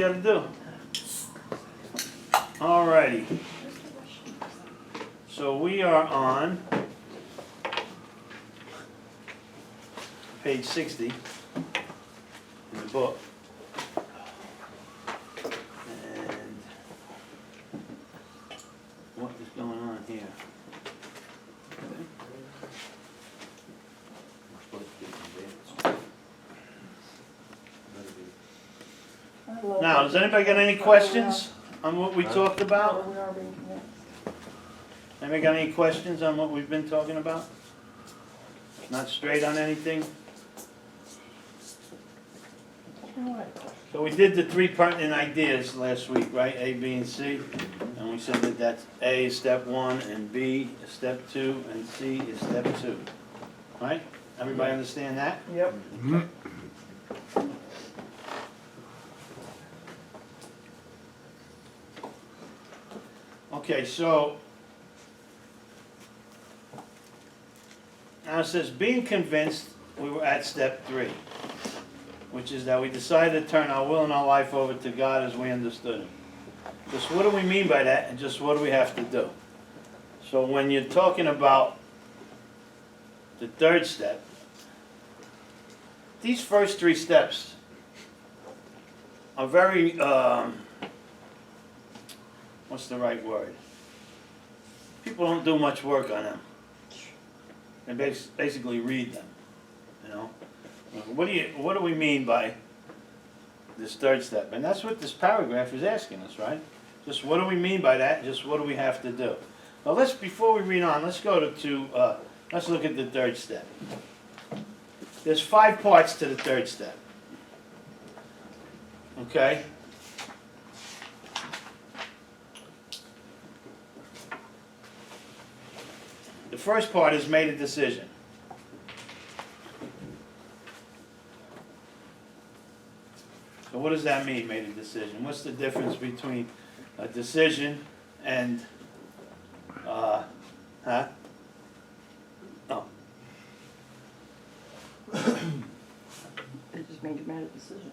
Got to do. Alrighty. So we are on page 60 in the book. And what is going on here? Now, does anybody got any questions on what we talked about? Anybody got any questions on what we've been talking about? Not straight on anything? So we did the three pertinent ideas last week, right? A, B, and C. And we said that that's A is step 1, and B is step 2, and C is step 2. Right? Everybody understand that? Yep. Okay, so now it says being convinced, we were at step 3, which is that we decided to turn our will and our life over to God as we understood Him. Just what do we mean by that, and just what do we have to do? So when you're talking about the third step, these first 3 steps are very, what's the right word? People don't do much work on them. They basically read them, you know. What do we mean by this third step? And that's what this paragraph is asking us, right? Just what do we mean by that? Just what do we have to do? Well, before we read on, let's go let's look at the third step. There's 5 parts to the third step. Okay? The first part is made a decision. So what does that mean, made a decision? What's the difference between a decision and, Oh. They just made a decision.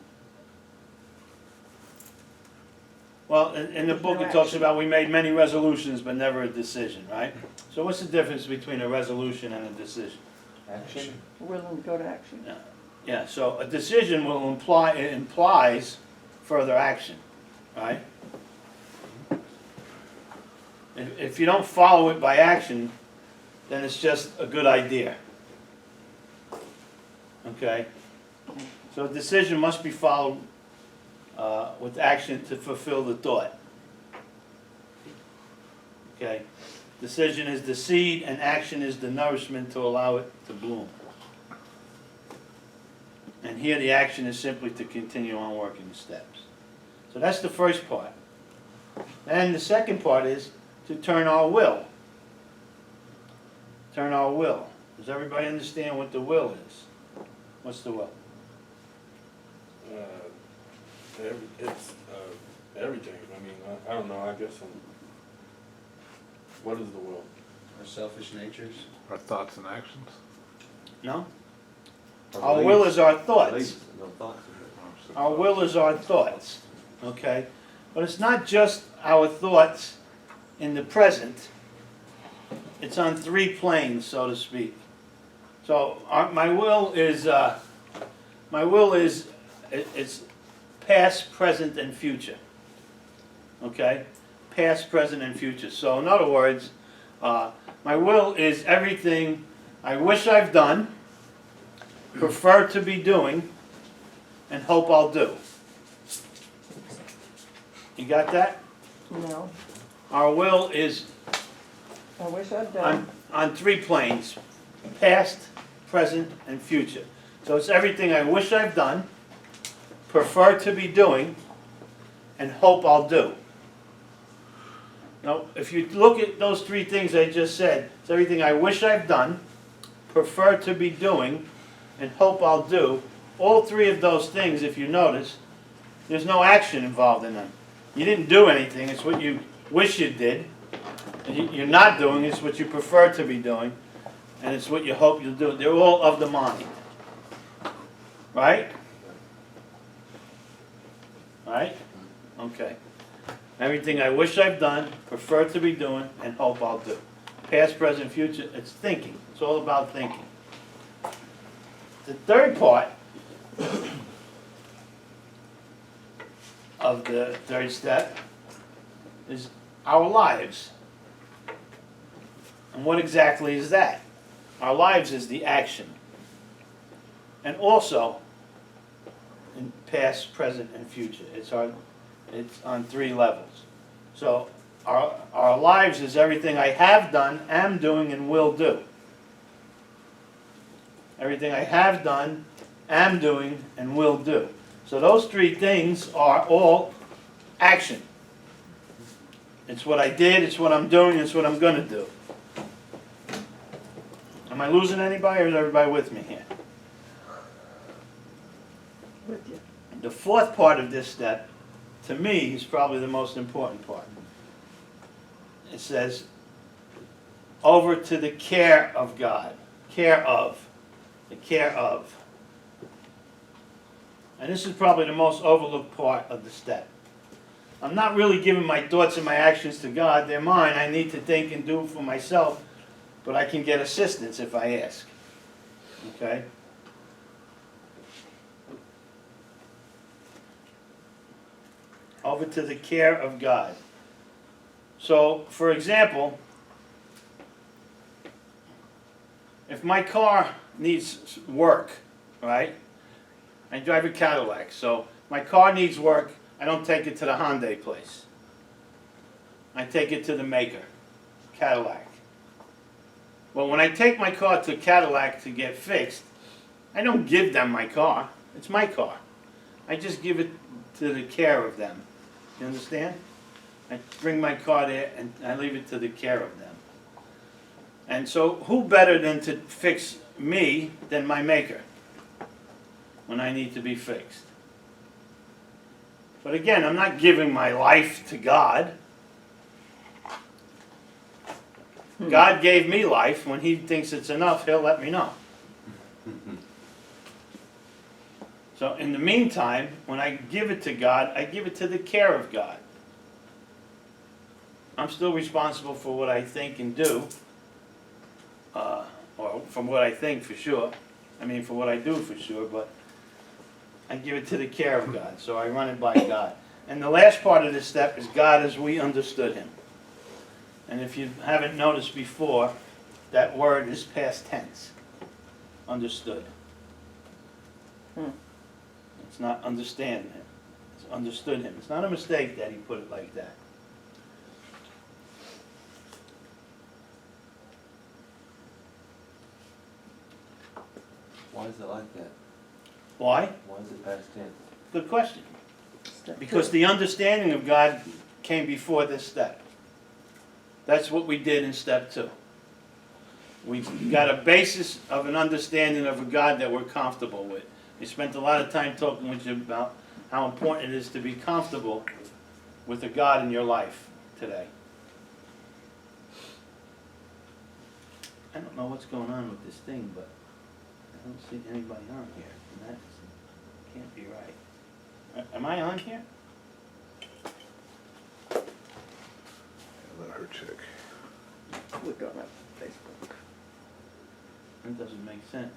Well, in the book it talks about we made many resolutions but never a decision, right? So what's the difference between a resolution and a decision? Action. Willing to go to action. Yeah, so a decision implies further action, right? If you don't follow it by action, then it's just a good idea. Okay? So a decision must be followed with action to fulfill the thought. Okay? Decision is the seed and action is the nourishment to allow it to bloom. And here the action is simply to continue on working the steps. So that's the first part. And the second part is to turn our will. Turn our will. Does everybody understand what the will is? What's the will? It's everything. I mean, I don't know. I guess what is the will? Our selfish natures. Our thoughts and actions. No? Our will is our thoughts. No thoughts. Our will is our thoughts. Okay? But it's not just our thoughts in the present. It's on 3 planes, so to speak. So my will is it's past, present, and future. Okay? Past, present, and future. So in other words, my will is everything I wish I've done, prefer to be doing, and hope I'll do. You got that? No. Our will is I wish I'd done. on 3 planes, past, present, and future. So it's everything I wish I've done, prefer to be doing, and hope I'll do. Now, if you look at those 3 things I just said, it's everything I wish I've done, prefer to be doing, and hope I'll do. All 3 of those things, if you notice, there's no action involved in them. You didn't do anything, it's what you wish you did. And you're not doing, it's what you prefer to be doing, and it's what you hope you'll do. They're all of the mind. Right? Right? Okay. Everything I wish I've done, prefer to be doing, and hope I'll do. Past, present, future, it's thinking. It's all about thinking. The third part of the third step is our lives. And what exactly is that? Our lives is the action. And also, in past, present, and future. It's on 3 levels. So our lives is everything I have done, am doing, and will do. Everything I have done, am doing, and will do. So those 3 things are all action. It's what I did, it's what I'm doing, it's what I'm going to do. Am I losing anybody, or is everybody with me here? With you. The fourth part of this step, to me, is probably the most important part. It says, over to the care of God. Care of. The care of. And this is probably the most overlooked part of the step. I'm not really giving my thoughts and my actions to God. They're mine. I need to think and do for myself, but I can get assistance if I ask. Okay? Over to the care of God. So, for example, if my car needs work, right? I drive a Cadillac, so my car needs work. I don't take it to the Hyundai place. I take it to the maker, Cadillac. Well, when I take my car to Cadillac to get fixed, I don't give them my car. It's my car. I just give it to the care of them. You understand? I bring my car there and I leave it to the care of them. And so who better than to fix me than my maker when I need to be fixed? But again, I'm not giving my life to God. God gave me life. When He thinks it's enough, He'll let me know. So in the meantime, when I give it to God, I give it to the care of God. I'm still responsible for what I think and do, or from what I think for sure. I mean, for what I do for sure, but I give it to the care of God, so I run it by God. And the last part of this step is God as we understood Him. And if you haven't noticed before, that word is past tense. Understood. It's not understand Him. It's understood Him. It's not a mistake that He put it like that. Why is it like that? Why? Why is it past tense? Good question. Step Because 2. the understanding of God came before this step. That's what we did in step 2. We got a basis of an understanding of a God that we're comfortable with. We spent a lot of time talking with you about how important it is to be comfortable with a God in your life today. I don't know what's going on with this thing, but I don't see anybody on here, and that can't be right. Am I on here? Let her check. Look on that Facebook. That doesn't make sense.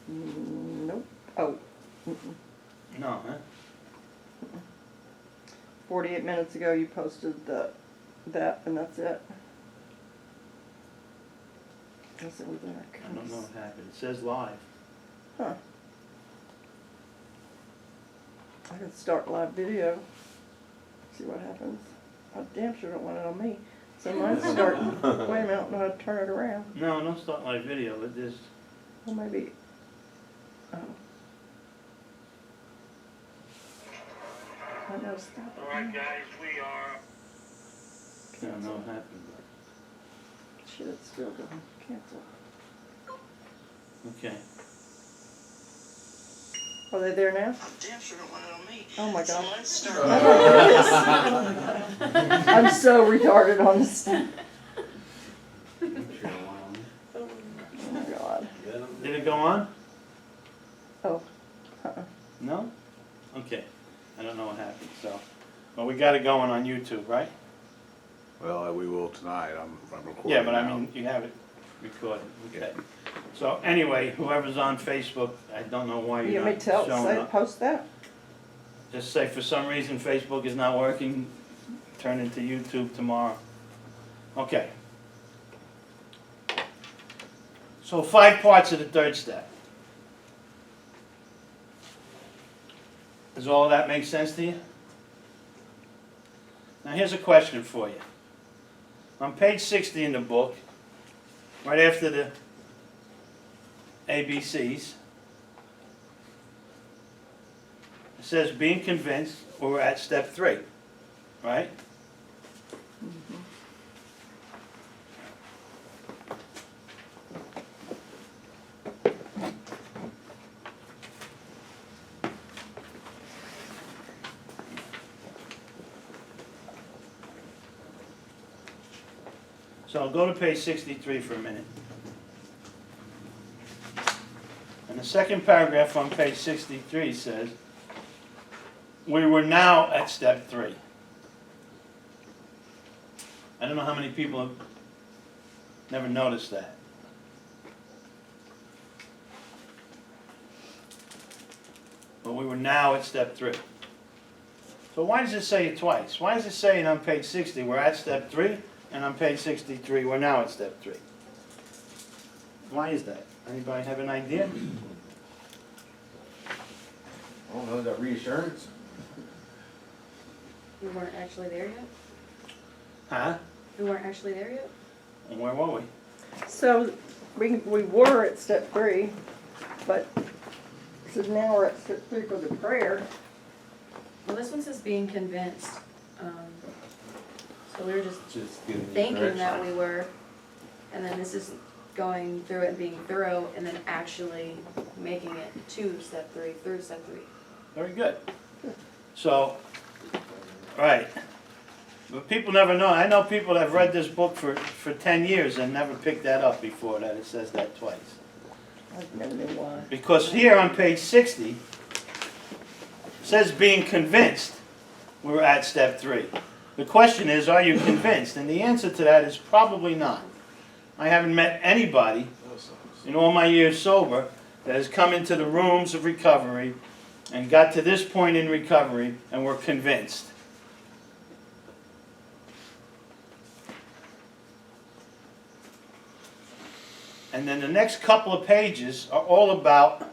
Nope. Oh. No, huh? 48 minutes ago you posted that, and that's it. That's it with that. I don't know what happened. It says live. Huh. I can start live video. See what happens. I damn sure don't want it on me. So mine's starting. Wait a minute, I don't know how to turn it around. No, don't start live video. It is. Well, maybe. Oh. I know, stop it. Alright guys, we are... I don't know what happened. But Shit, it's still going. Cancel. okay. Are they there now? Damn sure don't want it on me. Oh my So god. let's start. I'm so retarded on this stuff. I'm sure why. Oh my god. Did it go on? Oh. Uh-uh. No? Okay, I don't know what happened, so, well, we got it going on YouTube, right? Well, we will tonight, I'm recording Yeah, but I now. mean, you have it recorded, okay. So anyway, whoever's on Facebook, I don't know why You you're want me not to tell, showing say, up. post that? Just say for some reason Facebook is not working, turn into YouTube tomorrow. Okay. So 5 parts of the third step. Does all of that make sense to you? Now here's a question for you. On page 60 in the book, right after the ABCs, it says being convinced, we're at step 3, right? So I'll go to page 63 for a minute. And the second paragraph on page 63 says, we were now at step 3. I don't know how many people have never noticed that. But we were now at step 3. So why does it say it twice? Why does it say it on page 60, we're at step 3, and on page 63, we're now at step 3? Why is that? Anybody have an idea? I don't know, is that reassurance? We weren't actually there yet? Huh? We weren't actually there yet? And where were we? So, we were at step 3, but, so now we're at step 3 for the prayer. Well, this one says being convinced. So we were just Just giving you thinking that direction. we were, and then this is going through it and being thorough, and then actually making it to step 3, through step 3. Very good. So, right. But people never know. I know people that have read this book for 10 years and never picked that up before, that it says that twice. I never knew why. Because here on page 60, it says being convinced we're at step 3. The question is, are you convinced? And the answer to that is probably not. I haven't met anybody in all my years sober that has come into the rooms of recovery and got to this point in recovery and were convinced. And then the next couple of pages are all about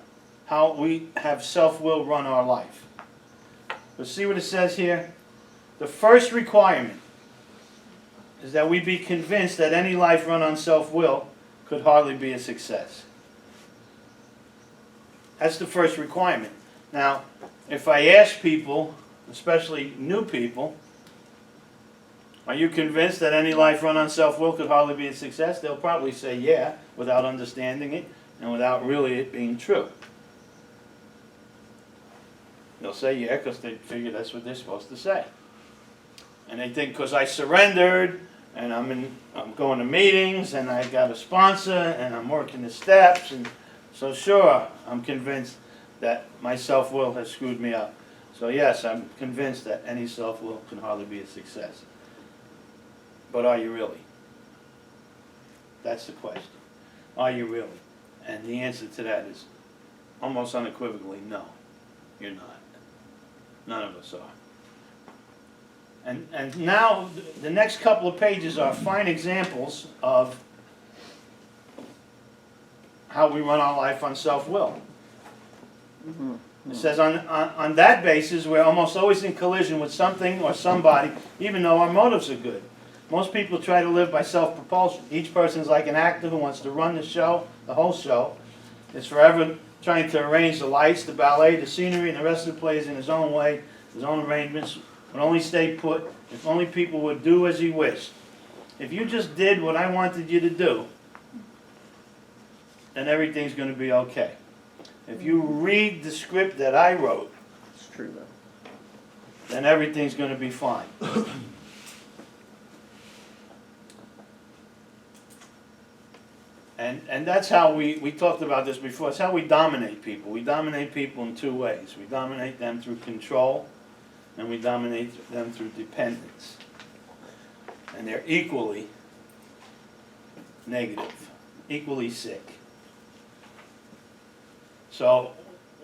how we have self-will run our life. But see what it says here? The first requirement is that we be convinced that any life run on self-will could hardly be a success. That's the first requirement. Now, if I ask people, especially new people, are you convinced that any life run on self-will could hardly be a success? They'll probably say yeah, without understanding it and without really it being true. They'll say yeah, because they figure that's what they're supposed to say. And they think because I surrendered, and I'm going to meetings, and I got a sponsor, and I'm working the steps, and so sure, I'm convinced that my self-will has screwed me up. So yes, I'm convinced that any self-will can hardly be a success. But are you really? That's the question. Are you really? And the answer to that is almost unequivocally no, you're not. None of us are. And now the next couple of pages are fine examples of how we run our life on self-will. It says on that basis we're almost always in collision with something or somebody, even though our motives are good. Most people try to live by self-propulsion. Each person's like an actor who wants to run the show, the whole show. Is forever trying to arrange the lights, the ballet, the scenery, and the rest of the plays in his own way, his own arrangements. Would only stay put if only people would do as he wished. If you just did what I wanted you to do, then everything's going to be okay. If you read the script that I wrote, It's true though. then everything's going to be fine. And that's how we talked about this before, it's how we dominate people. We dominate people in two ways. We dominate them through control, and we dominate them through dependence. And they're equally negative, equally sick. So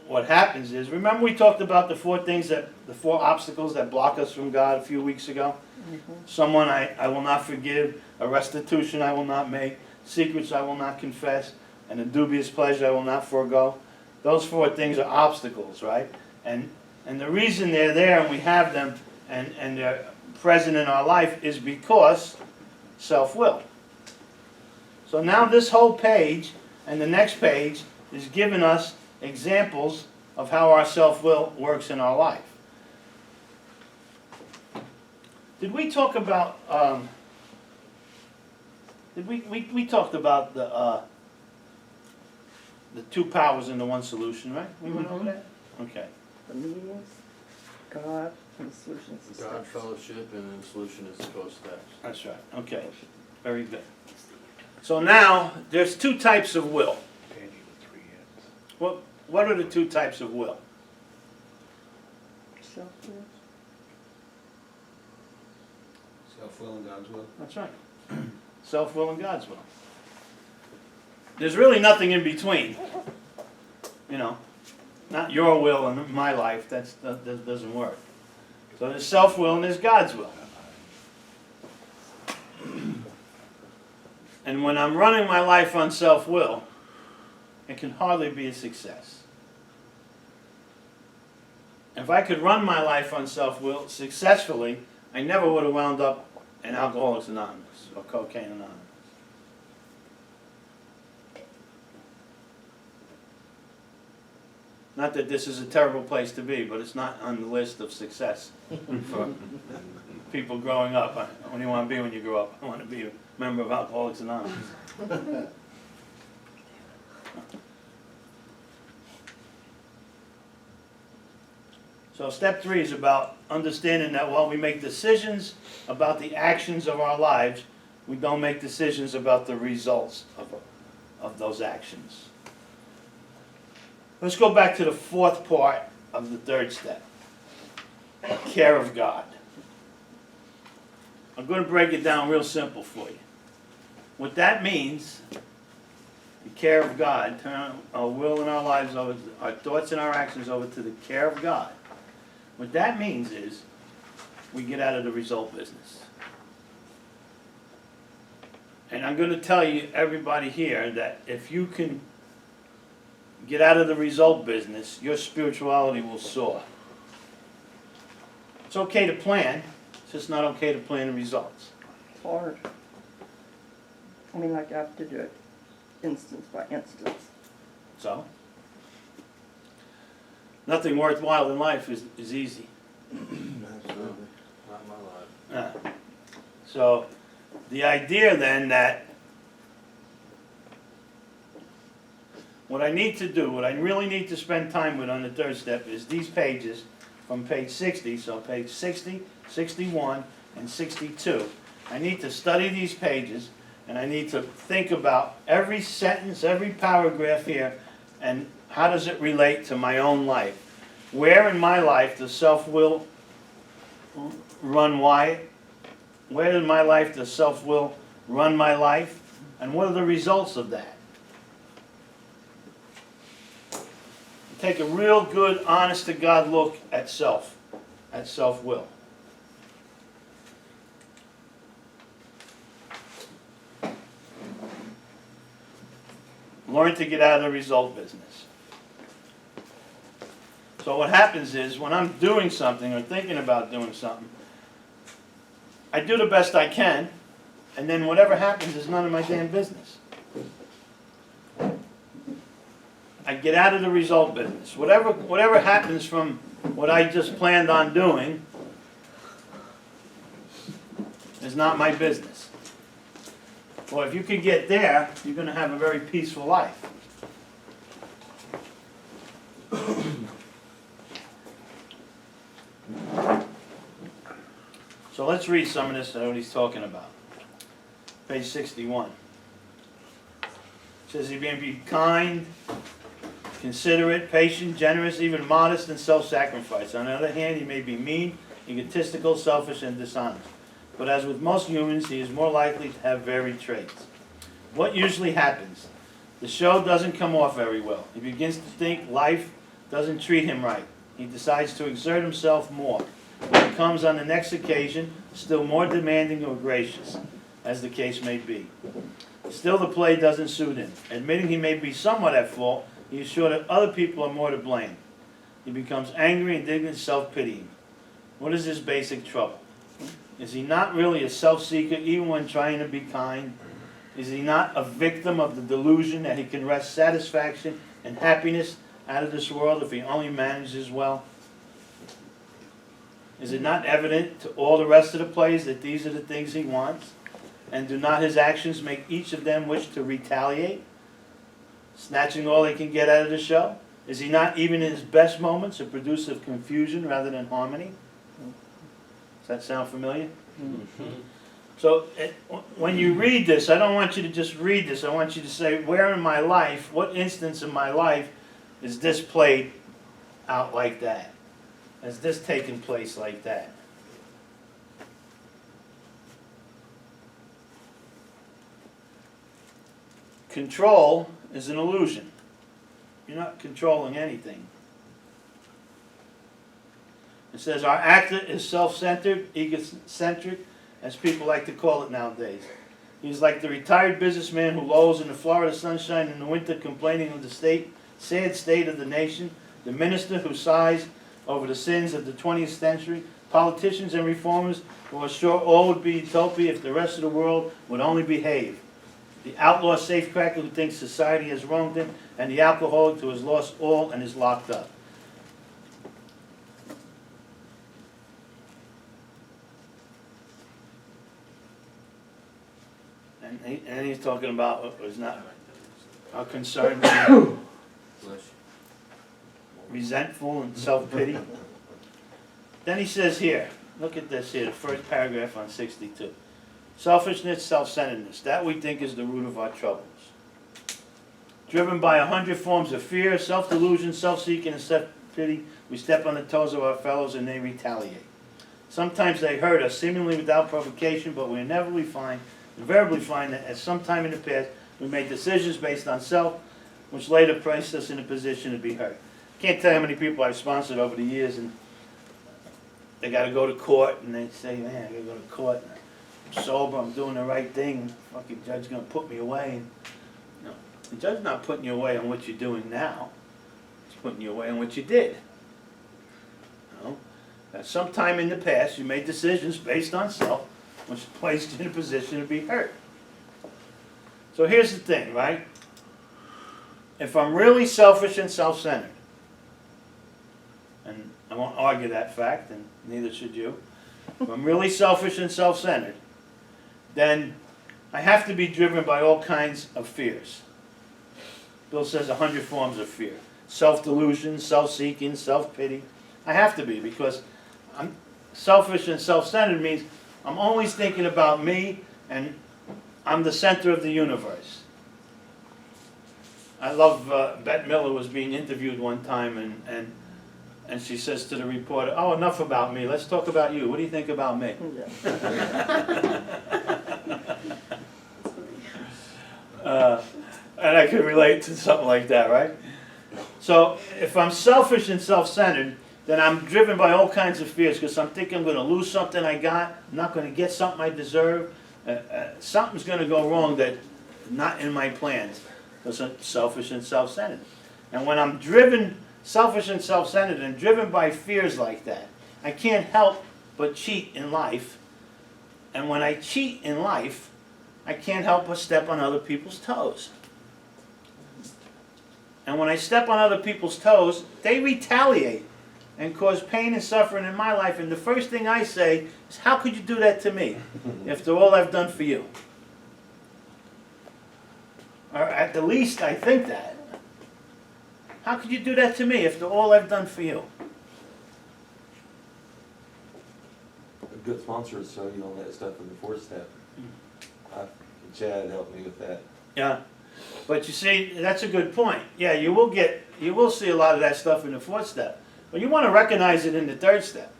what happens is, remember we talked about the four obstacles that block us from God a few weeks ago? Someone I will not forgive, a restitution I will not make, secrets I will not confess, and a dubious pleasure I will not forego. Those four things are obstacles, right? And the reason they're there and we have them and they're present in our life is because self-will. So now this whole page and the next page is giving us examples of how our self-will works in our life. Did we talk about, we talked about the two powers in the one solution, right? We went over that? Okay. The mediums, God, and the solution is the God, steps. fellowship, and then solution is the 12 steps. That's right. Okay. Very good. So now, there's two types of will. What are the two types of will? Self-will. Self-will and God's will. That's right. Self-will and God's will. There's really nothing in between. You know, not your will and my life. That doesn't work. So there's self-will and there's God's will. And when I'm running my life on self-will, it can hardly be a success. If I could run my life on self-will successfully, I never would have wound up in Alcoholics Anonymous or Cocaine Anonymous. Not that this is a terrible place to be, but it's not on the list of success for people growing up. What do you want to be when you grow up? I want to be a member of Alcoholics Anonymous. So step 3 is about understanding that while we make decisions about the actions of our lives, we don't make decisions about the results of those actions. Let's go back to the fourth part of the third step. Care of God. I'm going to break it down real simple for you. What that means, the care of God, turn our will and our lives over, our thoughts and our actions over to the care of God. What that means is we get out of the result business. And I'm going to tell you, everybody here, that if you can get out of the result business, your spirituality will soar. It's okay to plan, it's just not okay to plan the results. It's hard. I mean, like I have to do it instance by instance. So, nothing worthwhile in life is easy. Absolutely. Not in my life. So, the idea then that what I need to do, what I really need to spend time with on the third step is these pages from page 60, so page 60, 61, and 62. I need to study these pages, and I need to think about every sentence, every paragraph here, and how does it relate to my own life? Where in my life does self-will run why? Where in my life does self-will run my life? And what are the results of that? Take a real good, honest-to-God look at self-will. Learn to get out of the result business. So what happens is, when I'm doing something or thinking about doing something, I do the best I can, and then whatever happens is none of my damn business. I get out of the result business. Whatever happens from what I just planned on doing is not my business. Well, if you could get there, you're going to have a very peaceful life. So let's read some of this, what he's talking about. Page 61. Says he may be kind, considerate, patient, generous, even modest and self-sacrifice. On the other hand, he may be mean, egotistical, selfish, and dishonest. But as with most humans, he is more likely to have varied traits. What usually happens? The show doesn't come off very well. He begins to think life doesn't treat him right. He decides to exert himself more. He becomes on the next occasion still more demanding or gracious, as the case may be. Still, the play doesn't suit him. Admitting he may be somewhat at fault, he is sure that other people are more to blame. He becomes angry, indignant, self-pitying. What is his basic trouble? Is he not really a self-seeker even when trying to be kind? Is he not a victim of the delusion that he can wrest satisfaction and happiness out of this world if he only manages well? Is it not evident to all the rest of the players that these are the things he wants? And do not his actions make each of them wish to retaliate, snatching all they can get out of the show? Is he not, even in his best moments, a producer of confusion rather than harmony? Does that sound familiar? So when you read this, I don't want you to just read this. I want you to say, where in my life, what instance in my life is this played out like that? Has this taken place like that? Control is an illusion. You're not controlling anything. It says our actor is self-centered, egocentric, as people like to call it nowadays. He's like the retired businessman who lolls in the Florida sunshine in the winter complaining of the sad state of the nation, the minister who sighs over the sins of the 20th century, politicians and reformers who are sure all would be utopia if the rest of the world would only behave, the outlaw safecracker who thinks society has wronged him, and the alcoholic who has lost all and is locked up. And he's talking about what was not how concerned, resentful, and self-pity. Then he says here, look at this here, the first paragraph on 62. Selfishness, self-centeredness, that we think is the root of our troubles. Driven by 100 forms of fear, self-delusion, self-seeking, and self-pity, we step on the toes of our fellows and they retaliate. Sometimes they hurt us, seemingly without provocation, but we invariably find that at some time in the past we made decisions based on self, which later placed us in a position to be hurt. Can't tell you how many people I've sponsored over the years, and they got to go to court, and they say, man, I got to go to court. I'm sober, I'm doing the right thing. The fucking judge's going to put me away. And, no, the judge's not putting you away on what you're doing now. He's putting you away on what you did. You know? At some time in the past, you made decisions based on self, which placed you in a position to be hurt. So here's the thing, right? If I'm really selfish and self-centered, and I won't argue that fact, and neither should you, if I'm really selfish and self-centered, then I have to be driven by all kinds of fears. Bill says 100 forms of fear. Self-delusion, self-seeking, self-pity. I have to be, because I'm selfish and self-centered means I'm always thinking about me, and I'm the center of the universe. I love, Bette Miller was being interviewed one time, and she says to the reporter, oh, enough about me, let's talk about you. What do you think about me? And I can relate to something like that, right? So if I'm selfish and self-centered, then I'm driven by all kinds of fears, because I'm thinking I'm going to lose something I got, I'm not going to get something I deserve, something's going to go wrong that's not in my plans, because I'm selfish and self-centered. And when I'm driven, selfish and self-centered, and driven by fears like that, I can't help but cheat in life. And when I cheat in life, I can't help but step on other people's toes. And when I step on other people's toes, they retaliate and cause pain and suffering in my life. And the first thing I say is, how could you do that to me after all I've done for you? Or at the least, I think that. How could you do that to me after all I've done for you? A good sponsor will show you all that stuff in the fourth step. Chad helped me with that. Yeah. But you see, that's a good point. Yeah, you will see a lot of that stuff in the fourth step. But you want to recognize it in the third step.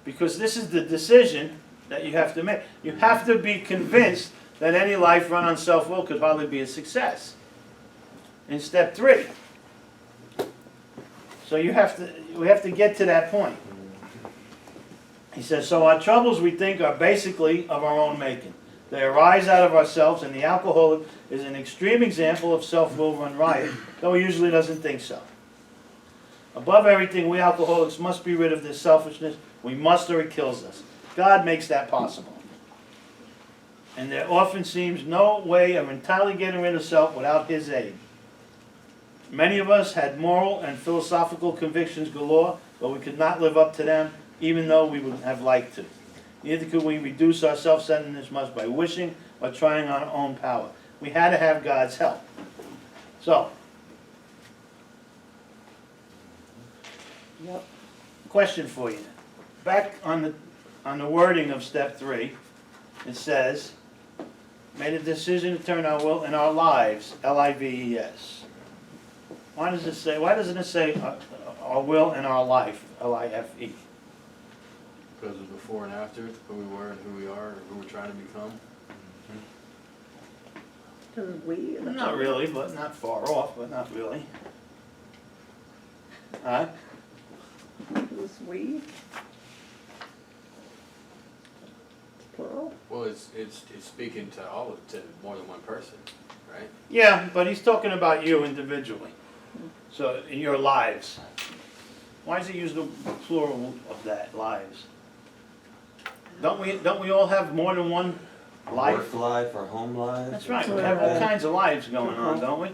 Because this is the decision that you have to make. You have to be convinced that any life run on self-will could hardly be a success. In step 3. So we have to get to that point. He says, so our troubles, we think, are basically of our own making. They arise out of ourselves, and the alcoholic is an extreme example of self-will run riot, though he usually doesn't think so. Above everything, we alcoholics must be rid of this selfishness. We must, or it kills us. God makes that possible. And there often seems no way of entirely getting rid of self without His aid. Many of us had moral and philosophical convictions galore, but we could not live up to them, even though we would have liked to. Neither could we reduce our self-centeredness much by wishing or trying on our own power. We had to have God's help. So, Yep. question for you. Back on the wording of step 3, it says, made a decision to turn our will in our lives, L-I-V-E-S. Why doesn't it say our will in our life, L-I-F-E? Because of before and after, who we were and who we are, and who we're trying to become. Because we. Not really, but not far off, but not really. Huh? This we. Plural. Well, it's speaking to to more than one person, right? Yeah, but he's talking about you individually. So, in your lives. Why does he use the plural of that, lives? Don't we all have more than one life? Work life, our home life. That's right. We have all kinds of lives going on, don't we?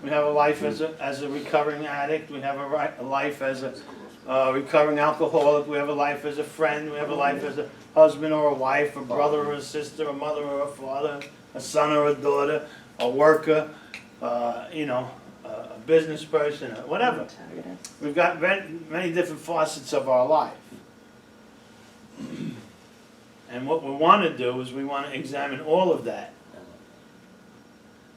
We have a life as a recovering addict. We have a life as a recovering alcoholic. We have a life as a friend. We have a life as a husband or a wife, a brother or a sister, a mother or a father, a son or a daughter, a worker, a business person, whatever. Antagonist. We've got many different facets of our life. And what we want to do is we want to examine all of that.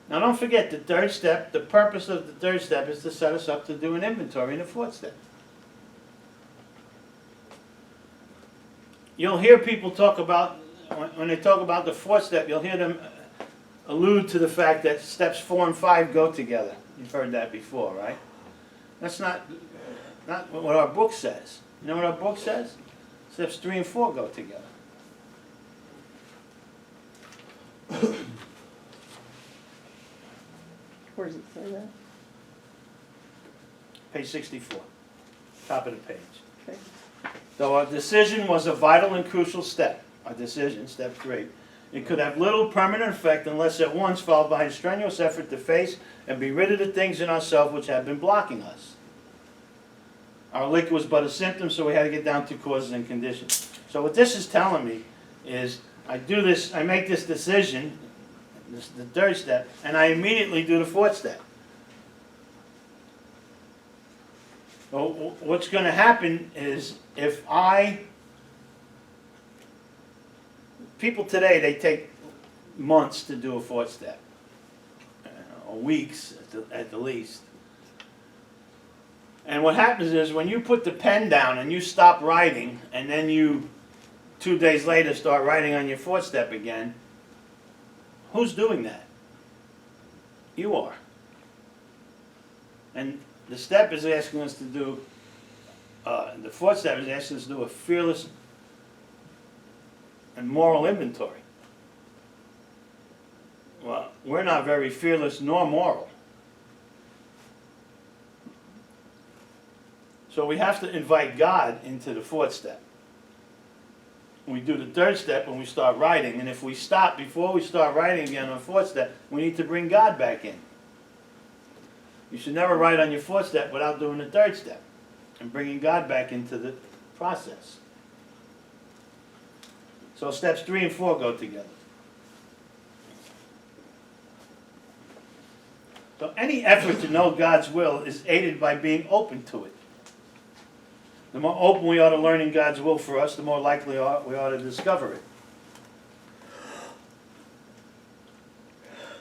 Now don't forget the third step, the purpose of the third step is to set us up to do an inventory in the fourth step. You'll hear people talk about, when they talk about the fourth step, you'll hear them allude to the fact that steps 4 and 5 go together. You've heard that before, right? That's not what our book says. You know what our book says? Steps 3 and 4 go together. Where does it say that? Page 64, top of the page. Okay. Though our decision was a vital and crucial step, our decision, step 3, it could have little permanent effect unless at once followed by a strenuous effort to face and be rid of the things in ourselves which have been blocking us. Our liquor was but a symptom, so we had to get down to causes and conditions. So what this is telling me is I make this decision, this is the third step, and I immediately do the fourth step. Well, what's going to happen is people today, they take months to do a fourth step, or weeks at the least. And what happens is when you put the pen down and you stop writing, and then you 2 days later start writing on your fourth step again, who's doing that? You are. And the step is asking us to do, the fourth step is asking us to do a fearless and moral inventory. Well, we're not very fearless nor moral. So we have to invite God into the fourth step. We do the third step when we start writing, and if we stop before we start writing again on the fourth step, we need to bring God back in. You should never write on your fourth step without doing the third step and bringing God back into the process. So steps 3 and 4 go together. So any effort to know God's will is aided by being open to it. The more open we are to learning God's will for us, the more likely we are to discover it.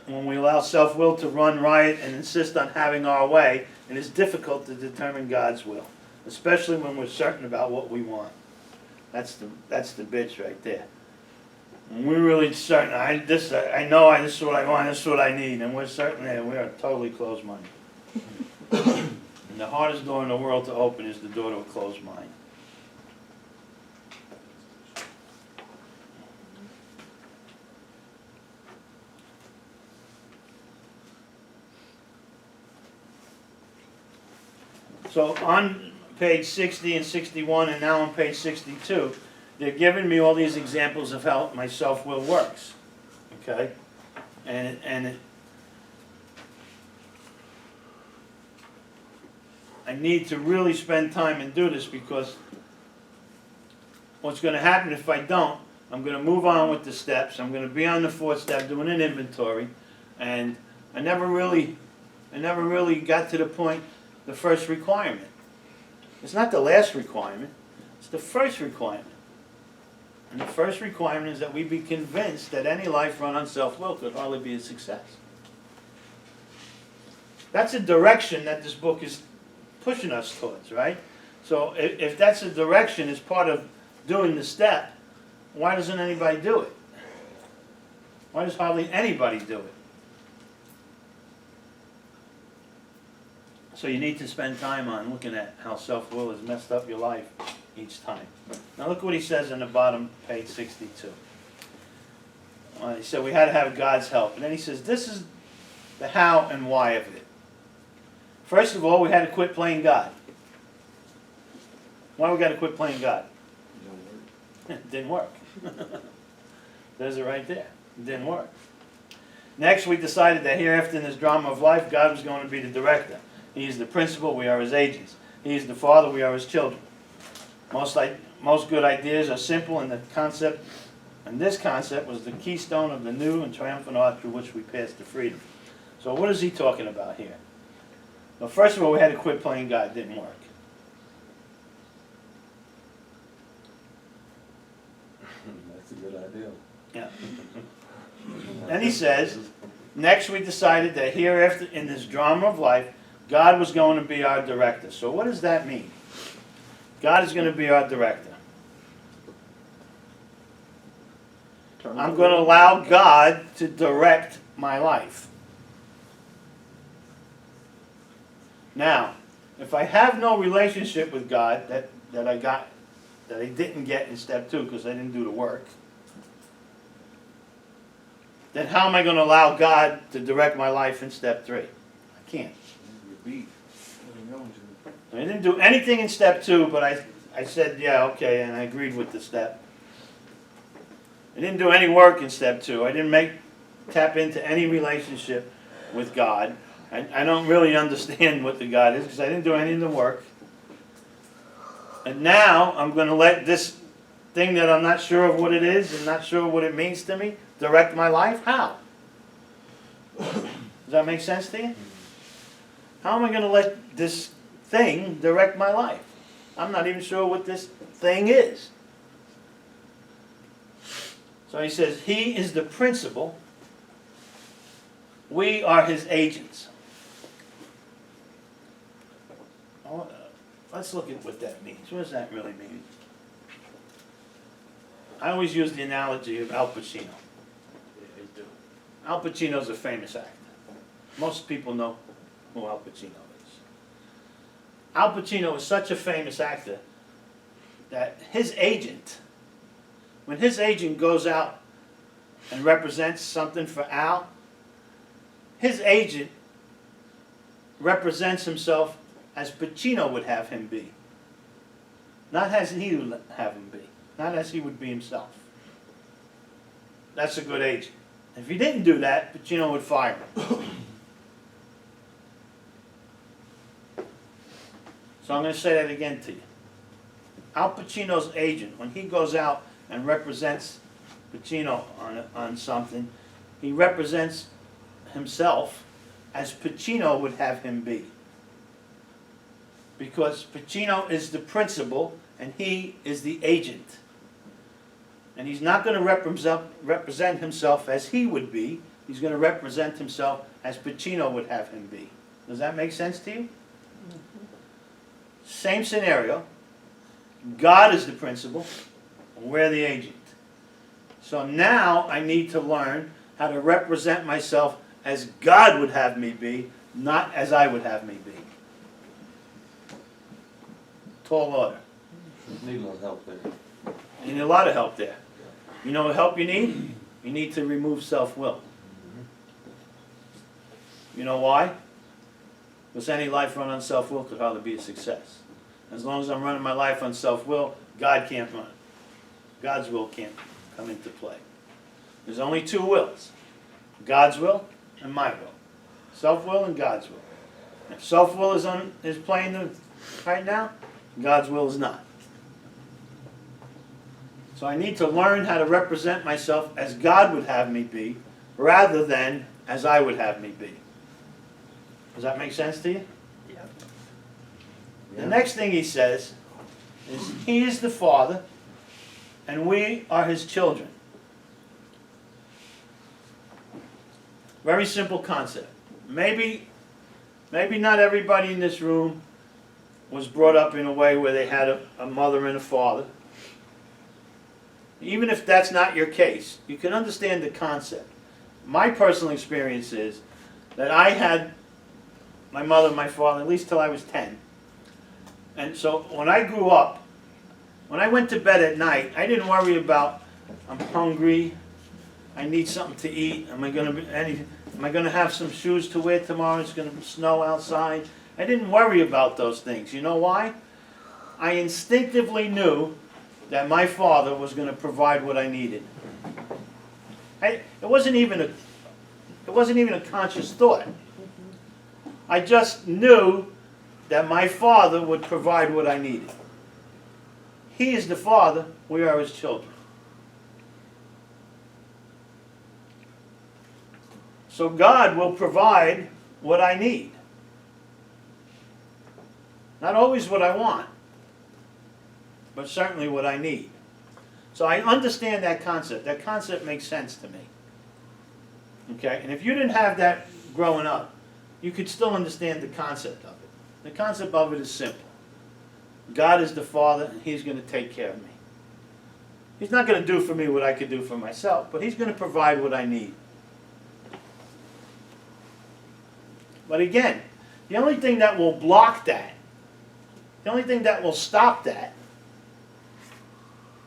when we allow self-will to run riot and insist on having our way, it is difficult to determine God's will, especially when we're certain about what we want. That's the bitch right there. When we're really certain, this is what I want, this is what I need, and we're certain that we are totally closed-minded. And the hardest door in the world to open is the door to a closed mind. So on page 60 and 61, and now on page 62, they're giving me all these examples of how my self-will works. Okay? I need to really spend time and do this, because what's going to happen if I don't, I'm going to move on with the steps. I'm going to be on the fourth step doing an inventory, and I never really got to the point, the first requirement. It's not the last requirement, it's the first requirement. And the first requirement is that we be convinced that any life run on self-will could hardly be a success. That's a direction that this book is pushing us towards, right? So if that's a direction as part of doing the step, why doesn't anybody do it? Why does hardly anybody do it? So you need to spend time on looking at how self-will has messed up your life each time. Now look what he says in the bottom, page 62. He said we had to have God's help. And then he says this is the how and why of it. First of all, we had to quit playing God. Why we got to quit playing God? It didn't work. There's it right there. It didn't work. Next, we decided that hereafter in this drama of life, God was going to be the director. He is the principal, we are his agents. He is the father, we are his children. Most good ideas are simple, and this concept was the keystone of the new and triumphant arc through which we passed to freedom. So what is he talking about here? Well, first of all, we had to quit playing God. It didn't work. That's a good idea. Yeah. Then he says, next we decided that hereafter in this drama of life, God was going to be our director. So what does that mean? God is going to be our director. I'm going to allow God to direct my life. Now, if I have no relationship with God that I didn't get in step 2 because I didn't do the work, then how am I going to allow God to direct my life in step 3? I can't. I didn't do anything in step 2, but I said, yeah, okay, and I agreed with the step. I didn't do any work in step 2. I didn't tap into any relationship with God. I don't really understand what the God is because I didn't do any of the work. And now I'm going to let this thing that I'm not sure of what it is and not sure what it means to me direct my life? How? Does that make sense to you? How am I going to let this thing direct my life? I'm not even sure what this thing is. So he says, he is the principal. We are his agents. Let's look at what that means. What does that really mean? I always use the analogy of Al Pacino. Al Pacino's a famous actor. Most people know who Al Pacino is. Al Pacino is such a famous actor that his agent, when his agent goes out and represents something for Al, his agent represents himself as Pacino would have him be. Not as he would have him be. Not as he would be himself. That's a good agent. If he didn't do that, Pacino would fire him. So I'm going to say that again to you. Al Pacino's agent, when he goes out and represents Pacino on something, he represents himself as Pacino would have him be. Because Pacino is the principal and he is the agent. And he's not going to represent himself as he would be, He's going to represent himself as Pacino would have him be. Does that make sense to you? Same scenario. God is the principal, and we're the agent. So now I need to learn how to represent myself as God would have me be, not as I would have me be. Tall order. Need a little help there. You need a lot of help there. You know what help you need? You need to remove self-will. You know why? Because any life run on self-will could hardly be a success. As long as I'm running my life on self-will, God can't run it. God's will can't come into play. There's only two wills. God's will and my will. Self-will and God's will. If self-will is playing right now, God's will is not. So I need to learn how to represent myself as God would have me be, rather than as I would have me be. Does that make sense to you? Yep. The next thing he says is, He is the Father, and we are His children. Very simple concept. Maybe not everybody in this room was brought up in a way where they had a mother and a father. Even if that's not your case, you can understand the concept. My personal experience is that I had my mother and my father at least till I was 10. And so when I grew up, when I went to bed at night, I didn't worry about, I'm hungry, I need something to eat, am I going to have some shoes to wear tomorrow, it's going to snow outside. I didn't worry about those things. You know why? I instinctively knew that my father was going to provide what I needed. It wasn't even a conscious thought. I just knew that my father would provide what I needed. He is the Father, we are His children. So God will provide what I need. Not always what I want, but certainly what I need. So I understand that concept. That concept makes sense to me. Okay? And if you didn't have that growing up, you could still understand the concept of it. The concept of it is simple. God is the Father, and He's going to take care of me. He's not going to do for me what I could do for myself, but He's going to provide what I need. But again, the only thing that will block that, the only thing that will stop that,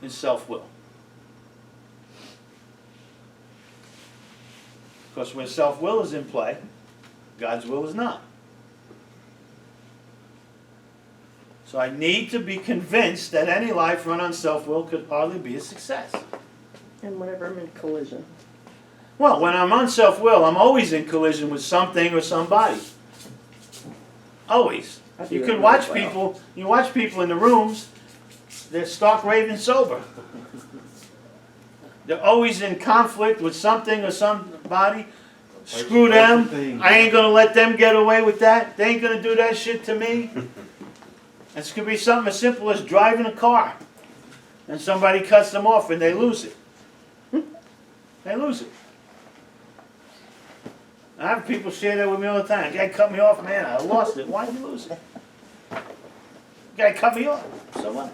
is self-will. Because when self-will is in play, God's will is not. So I need to be convinced that any life run on self-will could hardly be a success. And whenever I'm in collision. Well, when I'm on self-will, I'm always in collision with something or somebody. Always. I do You that can really watch well. people, you watch people in the rooms, they're stark raving sober. They're always in conflict with something or somebody. Screw them. I ain't going to let them get away with that. They ain't going to do that shit to me. This could be something as simple as driving a car. And somebody cuts them off and they lose it. They lose it. I have people share that with me all the time. Guy cut me off, man, I lost it. Why did you lose it? Guy cut me off. So what?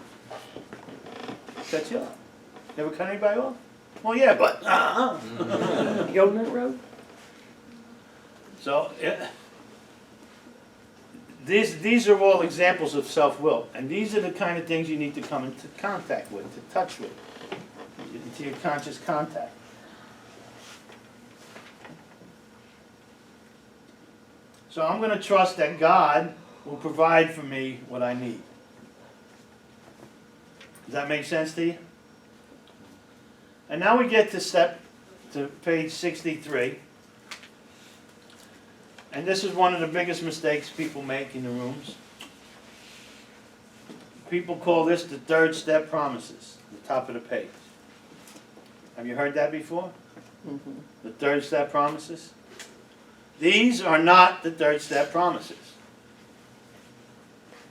Cut you off. You ever cut anybody off? Well, yeah, but You go on that road? So, these are all examples of self-will. And these are the kind of things you need to come into contact with, to touch with, into your conscious contact. So I'm going to trust that God will provide for me what I need. Does that make sense to you? And now we get to page 63. And this is one of the biggest mistakes people make in the rooms. People call this the third step promises, the top of the page. Have you heard that before? Mm-hmm. The third step promises? These are not the third step promises.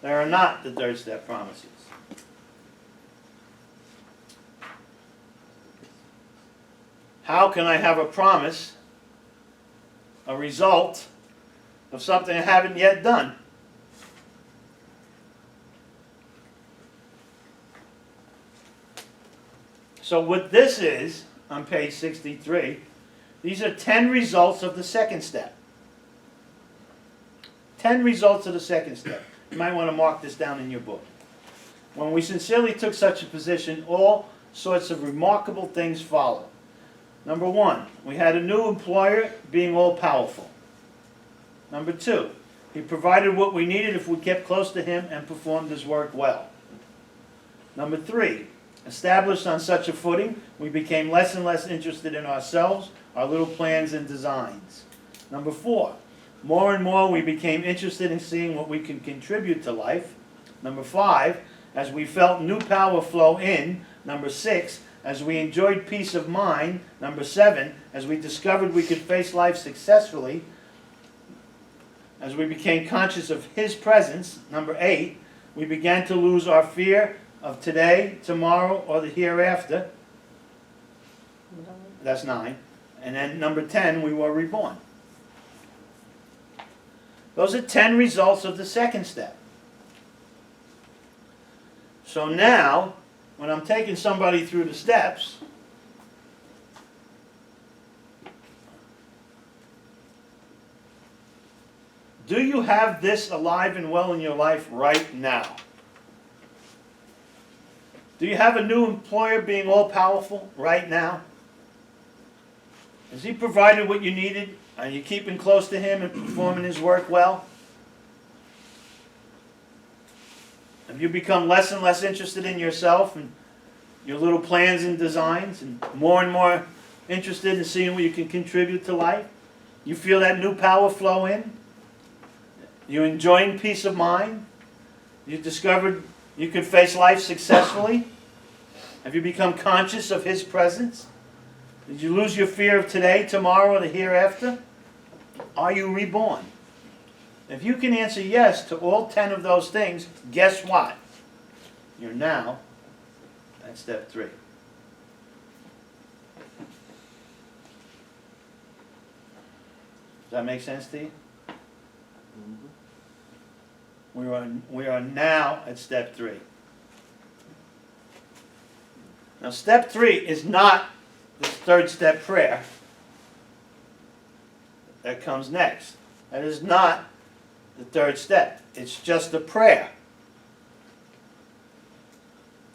They are not the third step promises. How can I have a promise a result of something I haven't yet done. So what this is, on page 63, these are 10 results of the second step. 10 results of the second step. You might want to mark this down in your book. When we sincerely took such a position, all sorts of remarkable things followed. Number 1, we had a new employer being all-powerful. Number 2, he provided what we needed if we kept close to him and performed his work well. Number 3, established on such a footing, we became less and less interested in ourselves, our little plans and designs. Number 4, more and more we became interested in seeing what we can contribute to life. Number 5, as we felt new power flow in. Number 6, as we enjoyed peace of mind. Number 7, as we discovered we could face life successfully. As we became conscious of his presence. Number 8, we began to lose our fear of today, tomorrow, or the hereafter. That's 9. And then number 10, we were reborn. Those are 10 results of the second step. So now, when I'm taking somebody through the steps, do you have this alive and well in your life right now? Do you have a new employer being all-powerful right now? Has he provided what you needed? Are you keeping close to him and performing his work well? Have you become less and less interested in yourself and your little plans and designs, and more interested in seeing what you can contribute to life? You feel that new power flow in? You enjoying peace of mind? You discovered you can face life successfully? Have you become conscious of his presence? Did you lose your fear of today, tomorrow, or the hereafter? Are you reborn? If you can answer yes to all 10 of those things, guess what? You're now at step 3. Does that make sense to you? We are now at step 3. Now step 3 is not the third step prayer that comes next. That is not the third step. It's just a prayer.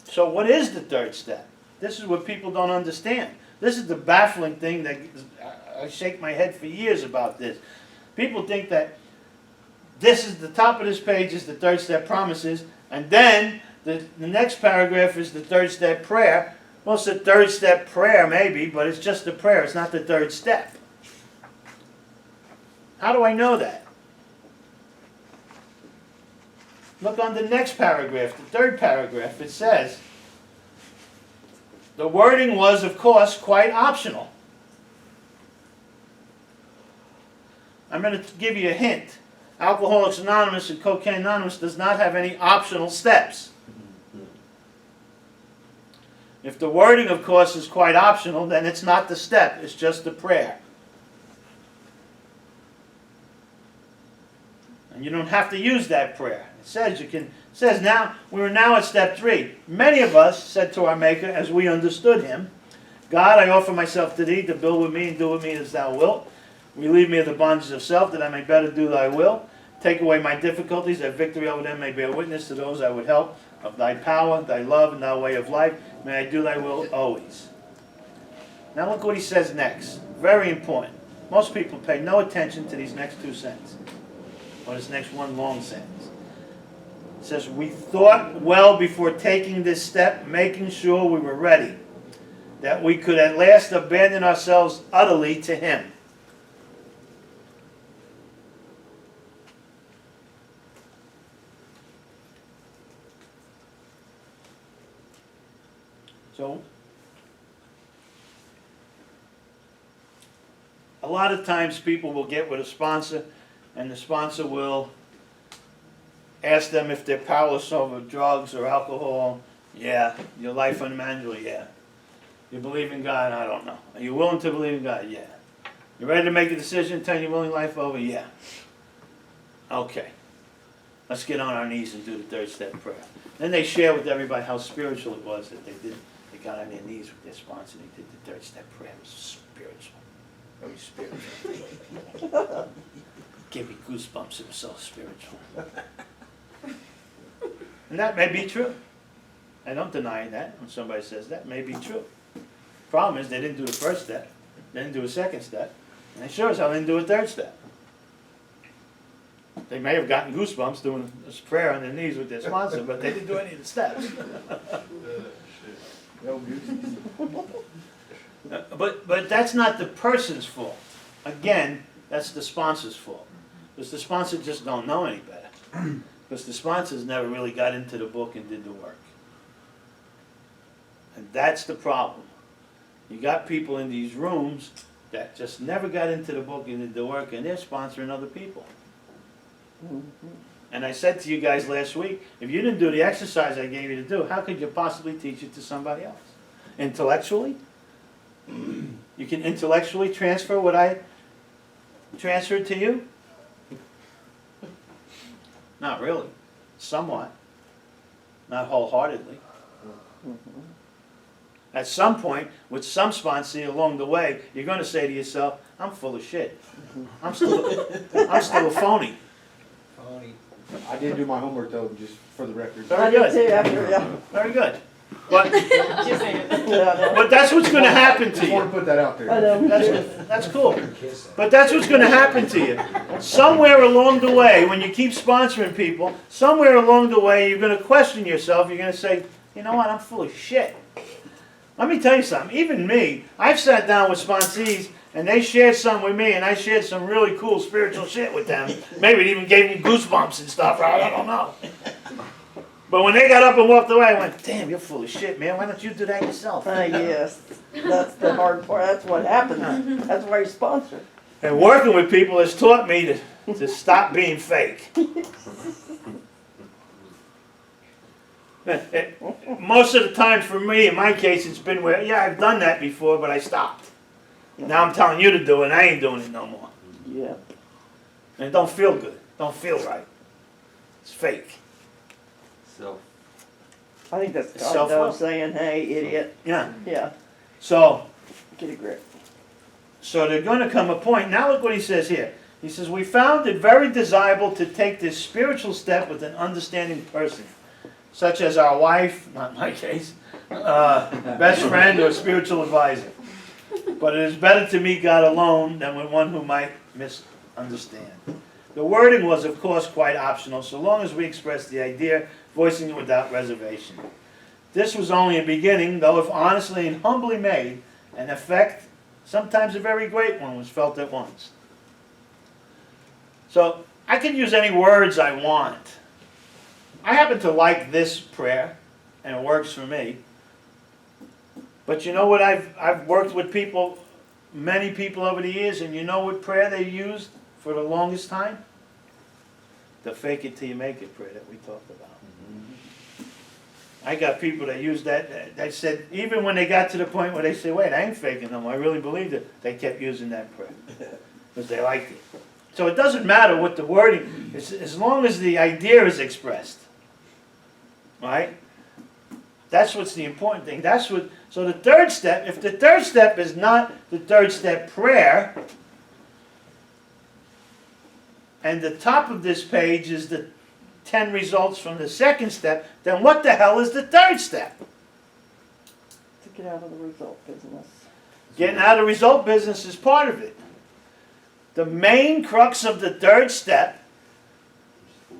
So what is the third step? This is what people don't understand. This is the baffling thing that I shake my head for years about this. People think that this is the top of this page is the third step promises, and then the next paragraph is the third step prayer. Well, it's the third step prayer maybe, but it's just a prayer. It's not the third step. How do I know that? Look on the next paragraph, the third paragraph. It says, the wording was, of course, quite optional. I'm going to give you a hint. Alcoholics Anonymous and Cocaine Anonymous does not have any optional steps. If the wording, of course, is quite optional, then it's not the step, it's just the prayer. And you don't have to use that prayer. It says now, we're now at step 3. Many of us said to our Maker, as we understood him, God, I offer myself to thee to build with me and do with me as thou wilt. Relieve me of the bondages of self, that I may better do thy will. Take away my difficulties, that victory over them may bear witness to those I would help. Of thy power, thy love, and thy way of life, may I do thy will always. Now look what he says next. Very important. Most people pay no attention to these next 2 sentences, or this next one long sentence. It says, we thought well before taking this step, making sure we were ready, that we could at last abandon ourselves utterly to him. So, a lot of times people will get with a sponsor, and the sponsor will ask them if they're powerless over drugs or alcohol. Yeah. Your life unmanageable? Yeah. You believe in God? I don't know. Are you willing to believe in God? Yeah. You ready to make a decision, turn your willing life over? Yeah. Okay. Let's get on our knees and do the third step prayer. Then they share with everybody how spiritual it was that they got on their knees with their sponsor and they did the third step prayer. It was spiritual. Very spiritual. Gave me goosebumps. It was so spiritual. And that may be true. I don't deny that when somebody says that. May be true. Problem is they didn't do the first step. They didn't do a second step. And they sure as hell didn't do a third step. They may have gotten goosebumps doing this prayer on their knees with their sponsor, but they didn't do any of the steps. But that's not the person's fault. Again, that's the sponsor's fault. Because the sponsor just don't know any better. Because the sponsors never really got into the book and did the work. And that's the problem. You got people in these rooms that just never got into the book and did the work, and they're sponsoring other people. And I said to you guys last week, if you didn't do the exercise I gave you to do, how could you possibly teach it to somebody else? Intellectually? You can intellectually transfer what I transferred to you? Not really. Somewhat. Not wholeheartedly. At some point, with some sponsor along the way, you're going to say to yourself, I'm full of shit. I'm still a phony. I did do my homework though, just for the record. Very good. too, after, yeah. Very good. But, Yeah, no. but that's what's going to happen to Just want you. to put that out there. I know. That's cool. But that's what's going to happen to you. Somewhere along the way, when you keep sponsoring people, somewhere along the way, you're going to question yourself. You're going to say, you know what, I'm full of shit. Let me tell you something. Even me, I've sat down with sponsees, and they shared some with me, and I shared some really cool spiritual shit with them. Maybe it even gave me goosebumps and stuff, right? I don't know. But when they got up and walked away, I went, damn, you're full of shit, man. Why don't you do that yourself? Yes, that's the hard part. That's what happens. That's why you sponsor. And working with people has taught me to stop being fake. Most of the time for me, in my case, it's been where, yeah, I've done that before, but I stopped. Now I'm telling you to do it, and I ain't doing it no more. Yeah. And it don't feel good. Don't feel right. It's fake. So, I think that's It's God self-will. though saying, hey, idiot. Yeah. Yeah, So get a grip. there's going to come a point. Now look what he says here. He says, we found it very desirable to take this spiritual step with an understanding person, such as our wife, not my case, best friend or spiritual advisor. But it is better to meet God alone than with one who might misunderstand. The wording was, of course, quite optional, so long as we expressed the idea, voicing it without reservation. This was only a beginning, though if honestly and humbly made, an effect, sometimes a very great one, was felt at once. So, I can use any words I want. I happen to like this prayer, and it works for me. But you know what, I've worked with people, many people over the years, and you know what prayer they used for the longest time? The fake it till you make it prayer that we talked about. I got people that used that, they said, even when they got to the point where they say, wait, I ain't faking them, I really believed it, they kept using that prayer. Because they liked it. So it doesn't matter what the wording, as long as the idea is expressed. Right? That's what's the important thing. That's what. So the third step, if the third step is not the third step prayer, and the top of this page is the 10 results from the second step, then what the hell is the third step? To get out of the result business. Getting out of the result business is part of it. The main crux of the third step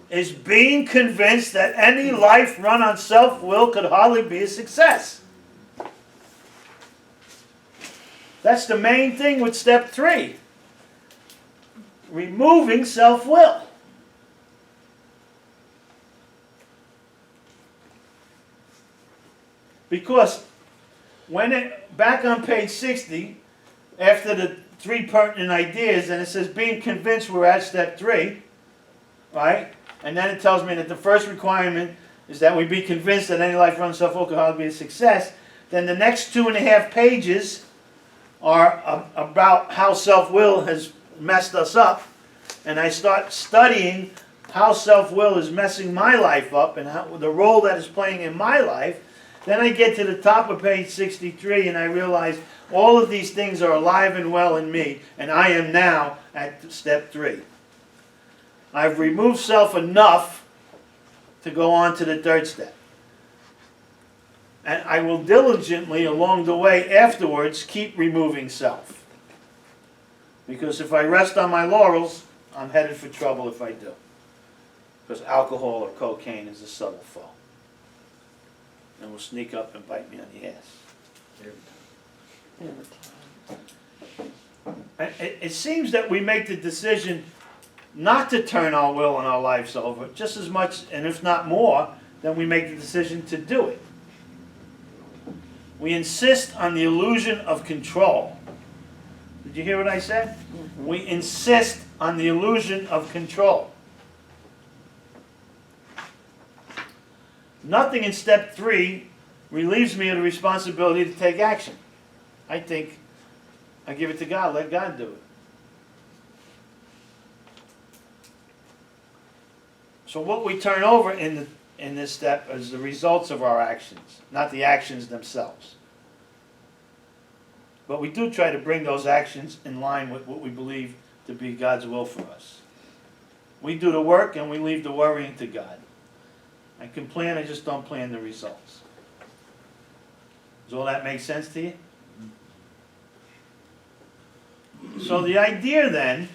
is being convinced that any life run on self-will could hardly be a success. That's the main thing with step 3. Removing self-will. Because back on page 60, after the 3 pertinent ideas, and it says being convinced we're at step 3, right? And then it tells me that the first requirement is that we be convinced that any life run self-will could hardly be a success. Then the next 2.5 pages are about how self-will has messed us up, and I start studying how self-will is messing my life up and how, the role that is playing in my life, then I get to the top of page 63 and I realize all of these things are alive and well in me, and I am now at step 3. I've removed self enough to go on to the 3rd step. And I will diligently, along the way afterwards, keep removing self. Because if I rest on my laurels, I'm headed for trouble if I do. Because alcohol or cocaine is a subtle foe. And will sneak up and bite me on the ass. Every time. It seems that we make the decision not to turn our will and our lives over just as much, and if not more, than we make the decision to do it. We insist on the illusion of control. Did you hear what I said? Mm-hmm. We insist on the illusion of control. Nothing in step 3 relieves me of the responsibility to take action. I think I give it to God, let God do it. So what we turn over in this step is the results of our actions, not the actions themselves. But we do try to bring those actions in line with what we believe to be God's will for us. We do the work and we leave the worrying to God. I can plan, I just don't plan the results. Does all that make sense to you? So the idea then,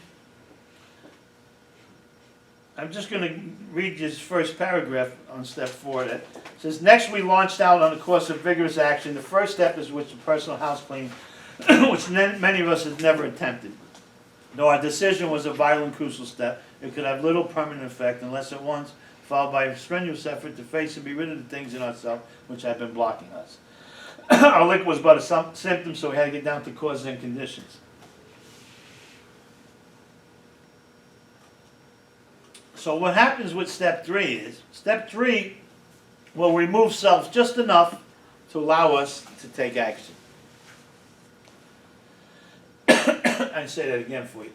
I'm just going to read this first paragraph on step 4 that says, next we launched out on a course of vigorous action. The first step is which a personal house cleaning, which many of us have never attempted. Though our decision was a vital and crucial step, it could have little permanent effect unless at once followed by a strenuous effort to face and be rid of the things in ourselves which have been blocking us. Our liquor was but a symptom, so we had to get down to causes and conditions. So what happens with step 3 is, step 3 will remove self just enough to allow us to take action. I say that again for you.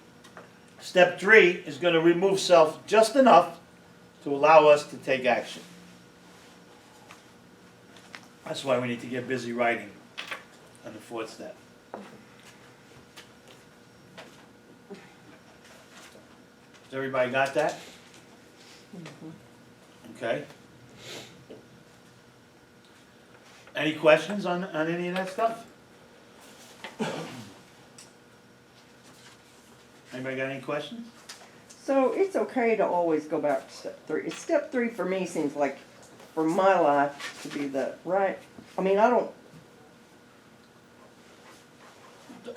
Step 3 is going to remove self just enough to allow us to take action. That's why we need to get busy writing on the 4th step. Has everybody got that? Okay. Any questions on any of that stuff? Anybody got any questions? So it's okay to always go back to step 3. Step 3 for me seems like, for my life, to be the right. I mean, I don't.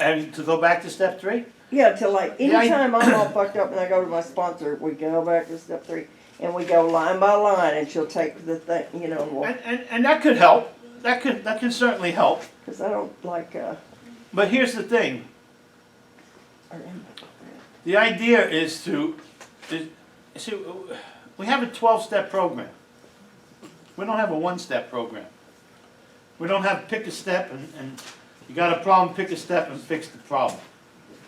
And to go back to step 3? Yeah, to like Yeah, anytime I'm all fucked up and I go to my sponsor, we go back to step 3 and we go line by line, and she'll take the thing, you know. And that could help. That can certainly help. Because I don't like. But here's the thing. The idea is to, see, we have a 12-step program. We don't have a 1-step program. We don't have pick a step and you got a problem, pick a step and fix the problem.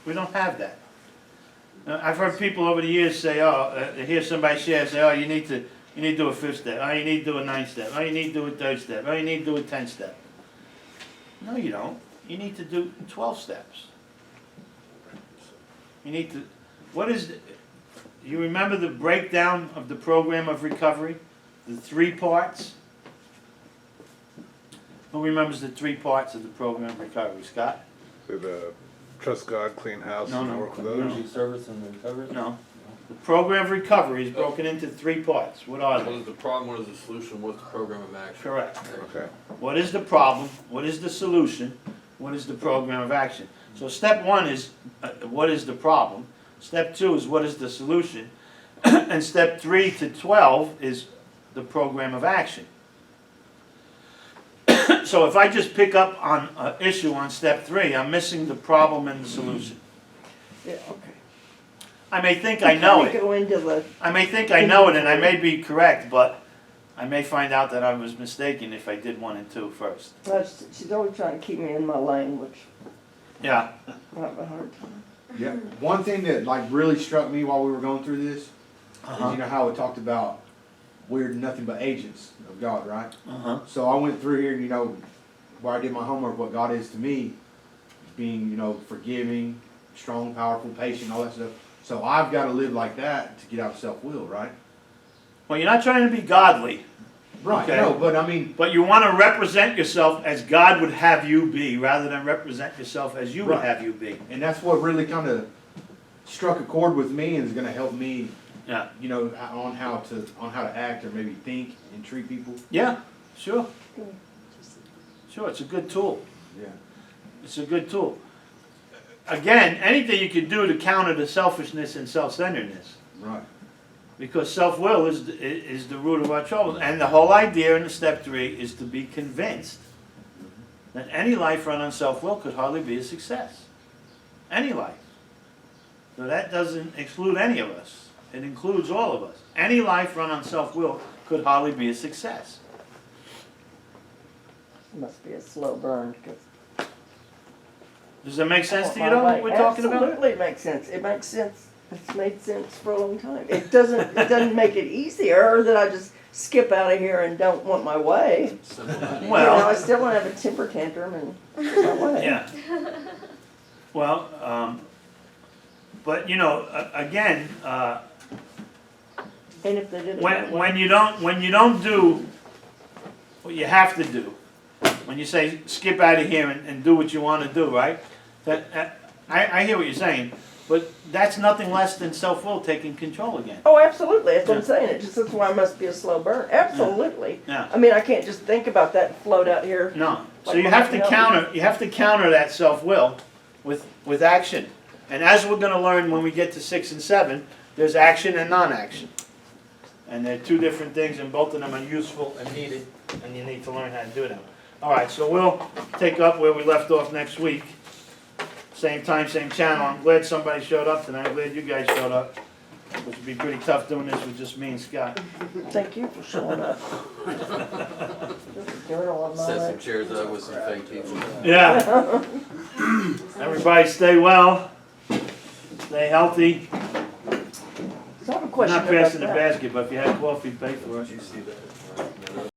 We don't have that. I've heard people over the years say, they hear somebody share, say, you need to do a 5th step, you need to do a 9th step, you need to do a 3rd step, you need to do a 10th step. No, you don't. You need to do 12 steps. You need to, you remember the breakdown of the program of recovery? The 3 parts? Who remembers the 3 parts of the program of recovery? Scott? The trust God, clean house, No, and no, work with no. others. Community service and recovery? No. The program of recovery is broken into 3 parts. What are What they? is the problem, what is the solution, what's the program of action? Correct. Okay. What is the problem? What is the solution? What is the program of action? So step 1 is what is the problem? Step 2 is what is the solution? And step 3 to 12 is the program of action. So if I just pick up on an issue on step 3, I'm missing the problem and the solution. Yeah, okay. I may think I know Kinda it. go into the. I may think I know it and I may be correct, but I may find out that I was mistaken if I did 1 and 2 first. She's always trying to keep me in my lane, which Yeah, I have a hard time. Yeah, one thing that like really struck me while we were going through this, is uh-huh, you know how it talked about we're nothing but agents of God, right? uh-huh, So I went through here, you know, where I did my homework, what God is to me, being, you know, forgiving, strong, powerful, patient, all that stuff. So I've got to live like that to get out of self-will, right? well, you're not trying to be godly, Right, Okay. no, but I mean, but you wanna represent yourself as God would have you be, rather than represent yourself as you would Right. have you be. and that's what really kind of struck a chord with me and is going to help me, Yeah, you know, on how to act or maybe think and treat people. yeah, sure. Sure, it's a good tool. Yeah. It's a good tool. Again, anything you can do to counter the selfishness and self-centeredness. Right. Because self-will is the root of our trouble. And the whole idea in the step 3 is to be convinced that any life run on self-will could hardly be a success. Any life. So that doesn't exclude any of us. It includes all of us. Any life run on self-will could hardly be a success. It must be a slow burn, because. Does that make sense to you, though, what we're talking about? Absolutely, it makes sense. It makes sense. It's made sense for a long time. It doesn't make it easier that I just skip out of here and don't want my way. Simple idea. You know, Well, I still want to have a temper tantrum and get my way. yeah. Well, but you know, again, And if they did it that way. when you don't do what you have to do, when you say skip out of here and do what you want to do, right? That I hear what you're saying, but that's nothing less than self-will taking control again. Oh, absolutely. That's what I'm Yeah. saying. It just that's why it must be a slow burn. Absolutely. Yeah. I mean, I can't just think about that and float out here. No. So Like you have to what counter that self-will with action. And as we're gonna learn when we get to 6 and 7, there's action and non-action. And they're two different things, and both of them are useful and needed, and you need to learn how to do them. All right, so we'll take up where we left off next week. Same time, same channel. I'm glad somebody showed up tonight. I'm glad you guys showed up. Which would be pretty tough doing this with just me and Scott. Thank you for showing up. Just doing all of my Set some life. chairs up with some fake people. Yeah. Everybody stay well. Stay healthy. So I have a I'm question not about passing the that. basket, but if you had coffee, pay for it. Did you see that?